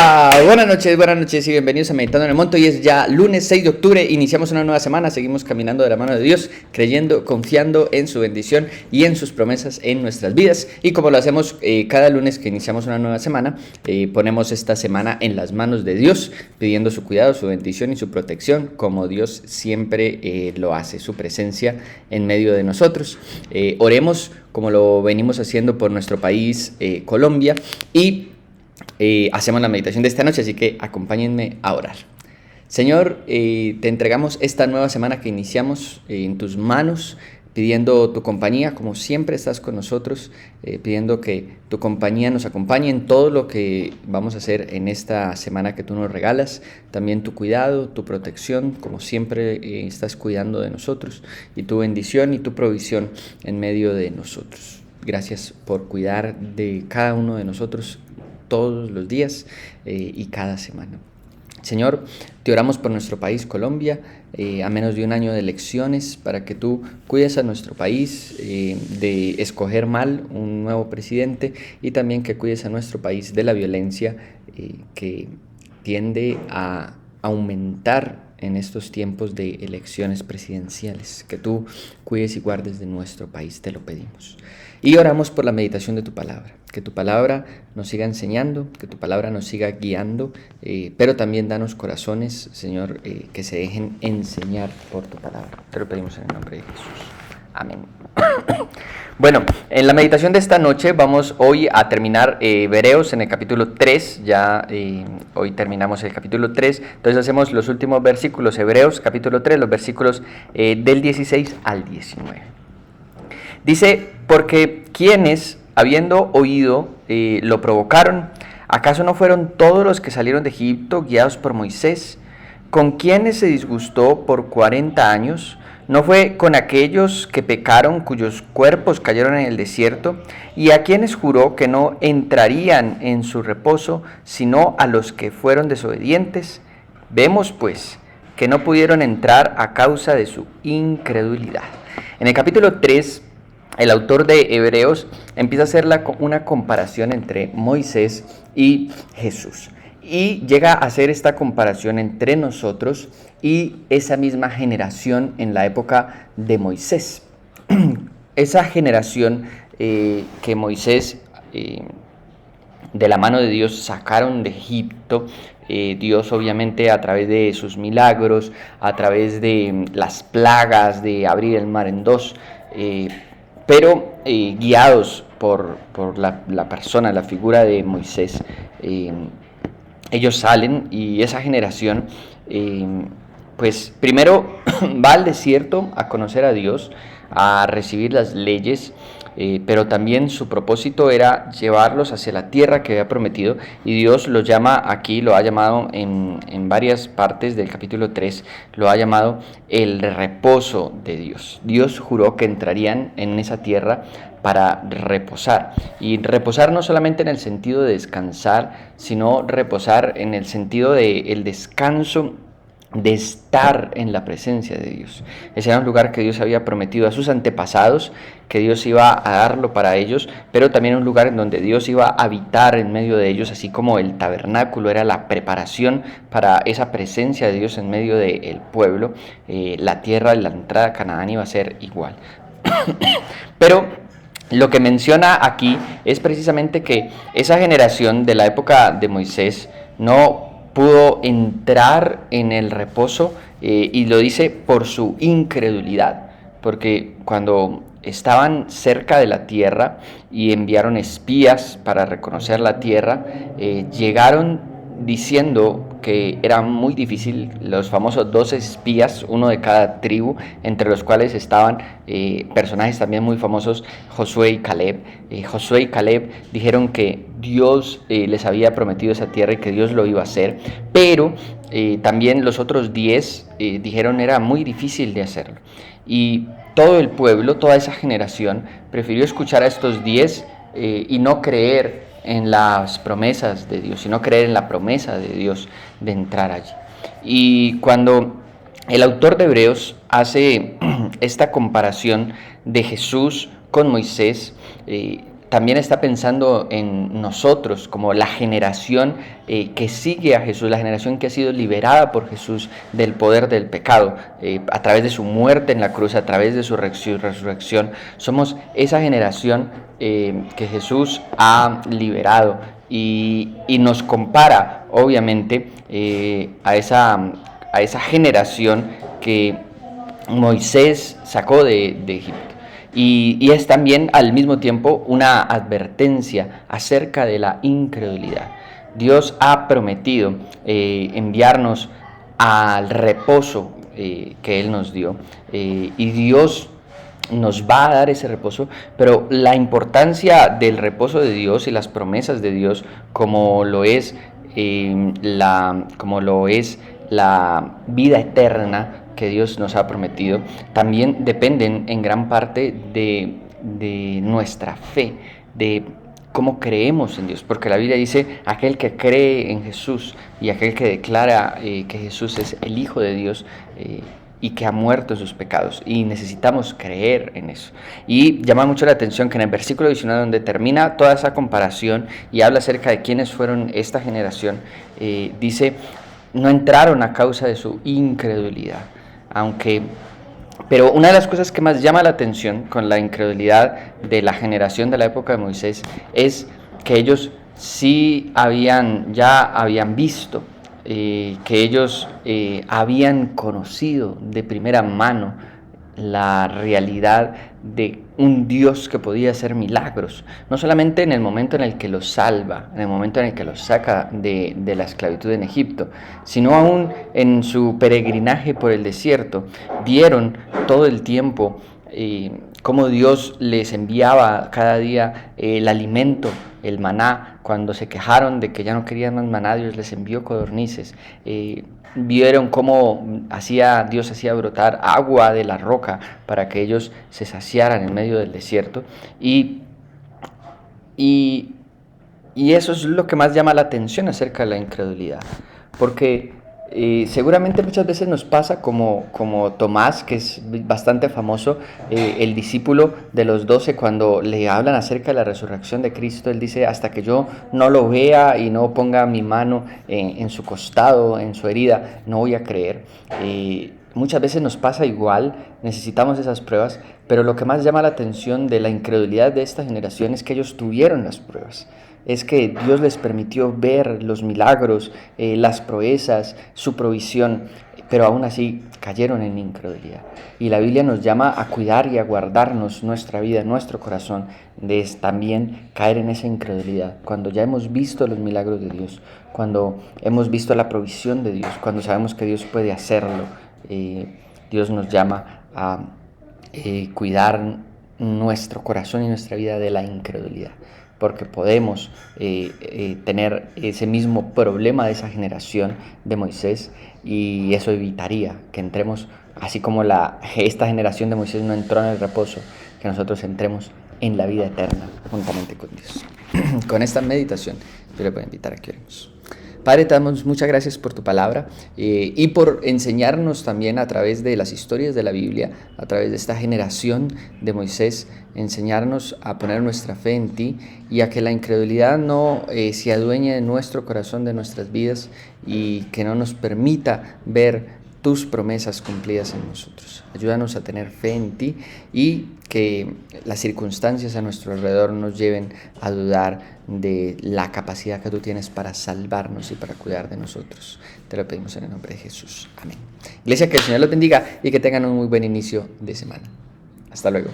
Hola, buenas noches y bienvenidos a Meditando en el Monte. Hoy es ya lunes 6 de octubre, iniciamos una nueva semana, seguimos caminando de la mano de Dios, creyendo, confiando en su bendición y en sus promesas en nuestras vidas. Y como lo hacemos cada lunes que iniciamos una nueva semana, ponemos esta semana en las manos de Dios, pidiendo su cuidado, su bendición y su protección, como Dios siempre lo hace, su presencia en medio de nosotros. Oremos como lo venimos haciendo por nuestro país, Colombia, y hacemos la meditación de esta noche, así que acompáñenme a orar. Señor, te entregamos esta nueva semana que iniciamos en tus manos, pidiendo tu compañía, como siempre estás con nosotros, pidiendo que tu compañía nos acompañe en todo lo que vamos a hacer en esta semana que tú nos regalas, también tu cuidado, tu protección, como siempre estás cuidando de nosotros, y tu bendición y tu provisión en medio de nosotros. Gracias por cuidar de cada uno de nosotros todos los días y cada semana. Señor, te oramos por nuestro país, Colombia, a menos de un año de elecciones, para que tú cuides a nuestro país de escoger mal un nuevo presidente, y también que cuides a nuestro país de la violencia que tiende a aumentar en estos tiempos de elecciones presidenciales. Que tú cuides y guardes de nuestro país, te lo pedimos. Y oramos por la meditación de tu palabra, que tu palabra nos siga enseñando, que tu palabra nos siga guiando, pero también danos corazones, Señor, que se dejen enseñar por tu palabra. Te lo pedimos en el nombre de Jesús. Amén. Bueno, en la meditación de esta noche vamos hoy a terminar Hebreos en el capítulo 3, hoy terminamos el capítulo 3, entonces hacemos los últimos versículos, Hebreos capítulo 3, los versículos del 16 al 19. Dice, porque quienes, habiendo oído, lo provocaron, ¿acaso no fueron todos los que salieron de Egipto guiados por Moisés? ¿Con quienes se disgustó por 40 años? ¿No fue con aquellos que pecaron, cuyos cuerpos cayeron en el desierto? ¿Y a quienes juró que no entrarían en su reposo, sino a los que fueron desobedientes? Vemos, pues, que no pudieron entrar a causa de su incredulidad. En el capítulo 3, el autor de Hebreos empieza a hacer una comparación entre Moisés y Jesús. Y llega a hacer esta comparación entre nosotros y esa misma generación en la época de Moisés. Esa generación que Moisés, de la mano de Dios, sacaron de Egipto. Dios, obviamente, a través de sus milagros, a través de las plagas, de abrir el mar en dos, pero guiados por la persona, la figura de Moisés. Ellos salen, y esa generación, pues primero va al desierto a conocer a Dios, a recibir las leyes, pero también su propósito era llevarlos hacia la tierra que había prometido, y Dios los llama aquí, lo ha llamado en varias partes del capítulo 3, lo ha llamado el reposo de Dios. Dios juró que entrarían en esa tierra para reposar, y reposar no solamente en el sentido de descansar, sino reposar en el sentido de el descanso de estar en la presencia de Dios. Ese era un lugar que Dios había prometido a sus antepasados, que Dios iba a darlo para ellos, pero también un lugar en donde Dios iba a habitar en medio de ellos, así como el tabernáculo era la preparación para esa presencia de Dios en medio del pueblo. La tierra de la entrada a Canaán iba a ser igual. Pero lo que menciona aquí es precisamente que esa generación de la época de Moisés no pudo entrar en el reposo, y lo dice por su incredulidad, porque cuando estaban cerca de la tierra y enviaron espías para reconocer la tierra, llegaron diciendo que era muy difícil, los famosos 12 espías, uno de cada tribu, entre los cuales estaban personajes también muy famosos, Josué y Caleb. Josué y Caleb dijeron que Dios les había prometido esa tierra y que Dios lo iba a hacer, pero también los otros 10 dijeron era muy difícil de hacerlo. Y todo el pueblo, toda esa generación, prefirió escuchar a estos 10 y no creer en las promesas de Dios, sino creer en la promesa de Dios de entrar allí. Y cuando el autor de Hebreos hace esta comparación de Jesús con Moisés, también está pensando en nosotros como la generación que sigue a Jesús, la generación que ha sido liberada por Jesús del poder del pecado, a través de su muerte en la cruz, a través de su resurrección. Somos esa generación que Jesús ha liberado y nos compara, obviamente, a esa generación que Moisés sacó de Egipto. Y es también al mismo tiempo una advertencia acerca de la incredulidad. Dios ha prometido enviarnos al reposo que Él nos dio, y Dios nos va a dar ese reposo, pero la importancia del reposo de Dios y las promesas de Dios, como lo es la vida eterna que Dios nos ha prometido, también dependen en gran parte de nuestra fe, de cómo creemos en Dios, porque la Biblia dice: aquel que cree en Jesús y aquel que declara que Jesús es el Hijo de Dios, y que ha muerto en sus pecados, y necesitamos creer en eso. Y llama mucho la atención que en el versículo 19, donde termina toda esa comparación y habla acerca de quiénes fueron esta generación, dice: no entraron a causa de su incredulidad. Pero una de las cosas que más llama la atención con la incredulidad de la generación de la época de Moisés es que ellos sí ya habían visto, que ellos habían conocido de primera mano la realidad de un Dios que podía hacer milagros, no solamente en el momento en el que los salva, en el momento en el que los saca de la esclavitud en Egipto, sino aún en su peregrinaje por el desierto. Vieron todo el tiempo cómo Dios les enviaba cada día el alimento, el maná. Cuando se quejaron de que ya no querían más maná, Dios les envió codornices. Vieron cómo Dios hacía brotar agua de la roca para que ellos se saciaran en medio del desierto. Y eso es lo que más llama la atención acerca de la incredulidad, porque seguramente muchas veces nos pasa como Tomás, que es bastante famoso, el discípulo de los 12, cuando le hablan acerca de la resurrección de Cristo. Él dice: hasta que yo no lo vea y no ponga mi mano en su costado, en su herida, no voy a creer. Muchas veces nos pasa igual, necesitamos esas pruebas, pero lo que más llama la atención de la incredulidad de esta generación es que ellos tuvieron las pruebas. Es que Dios les permitió ver los milagros, las proezas, su provisión, pero aún así cayeron en incredulidad. Y la Biblia nos llama a cuidar y a guardarnos nuestra vida, nuestro corazón, de también caer en esa incredulidad. Cuando ya hemos visto los milagros de Dios, cuando hemos visto la provisión de Dios, cuando sabemos que Dios puede hacerlo, Dios nos llama a cuidar nuestro corazón y nuestra vida de la incredulidad, porque podemos tener ese mismo problema de esa generación de Moisés, y eso evitaría que entremos, así como esta generación de Moisés no entró en el reposo, que nosotros entremos en la vida eterna juntamente con Dios. Con esta meditación yo le puedo invitar a que oremos. Padre, te damos muchas gracias por tu palabra y por enseñarnos también a través de las historias de la Biblia, a través de esta generación de Moisés, enseñarnos a poner nuestra fe en ti y a que la incredulidad no se adueñe de nuestro corazón, de nuestras vidas, y que no nos permita ver tus promesas cumplidas en nosotros. Ayúdanos a tener fe en ti y que las circunstancias a nuestro alrededor nos lleven a dudar de la capacidad que tú tienes para salvarnos y para cuidar de nosotros. Te lo pedimos en el nombre de Jesús. Amén. Iglesia, que el Señor los bendiga y que tengan un muy buen inicio de semana. Hasta luego.